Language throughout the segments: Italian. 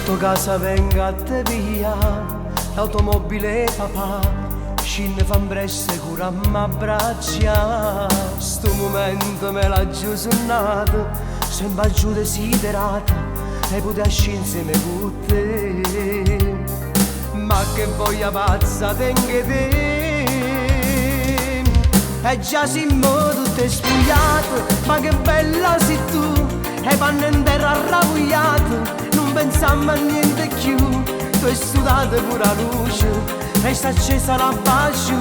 sto casa venga a te via, l'automobile papà, scinne fan bresse cura m'abbraccia. Sto momento me l'ha giù sonnato, sembra giù desiderata, e poteva insieme con te. Ma che voglia pazza tengo te, e già siamo tutte spogliate, ma che bella sei tu, e panne in terra arrabbiate, non pensiamo a niente più. Tu hai studiato pure la luce, e sta accesa la pace,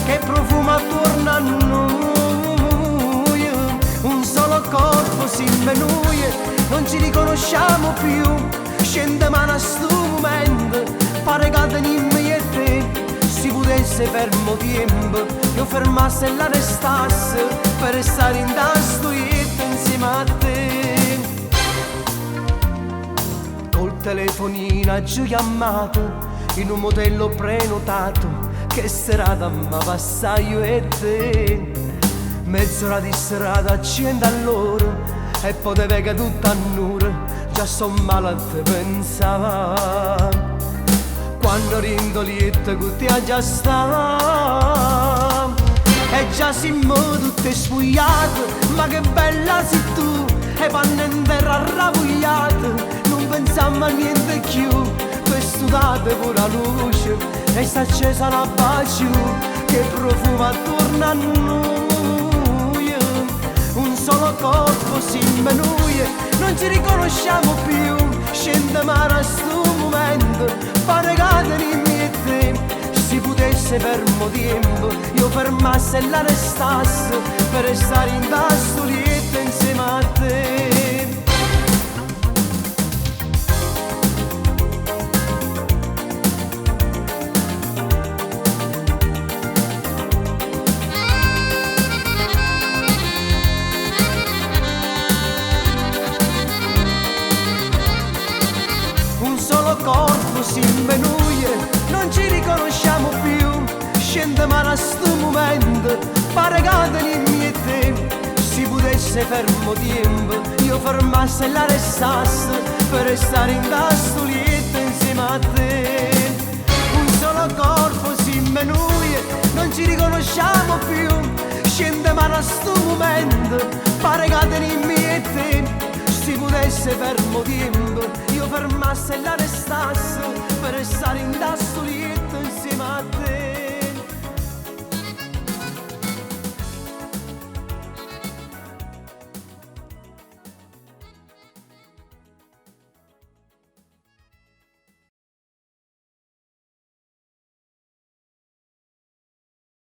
che profuma attorno a noi. Un solo corpo si invenuie, non ci riconosciamo più. Scende mano a sto momento, pare che tenimmo io e te. Si potesse fermo tempo, io fermasse e la restasse, per stare in tasto insieme a te. Col telefonino giù chiamato, in un motello prenotato, che serata ma passa io e te. Mezz'ora di strada a 100 all'ora, e poteva che tutta annura, già son male a te pensava. Quando rindolietto che ti ha già sta, e già siamo tutte spugliate, ma che bella sei tu, e panne in terra arrabbiate, non pensiamo a niente più. Tu hai studiato pure la luce, e sta accesa la pace, che profuma attorno a noi. Un solo corpo si invenuie, non ci riconosciamo più. Scende mano a sto momento, pare che tenimmo e te. Si potesse fermo tempo, io fermasse e la restasse, per stare in tasto lieto insieme a te. Un solo corpo si invenuie, non ci riconosciamo più. Scende mano a sto momento, pare che tenimmo e te. Si potesse fermo tempo, io fermasse e la restasse, per stare in tasto lieto insieme a te. Un solo corpo si invenuie, non ci riconosciamo più. Scende mano a sto momento, pare che tenimmo e te. Si potesse fermo tempo, io fermasse e la restasse, per stare in tasto lieto insieme a te.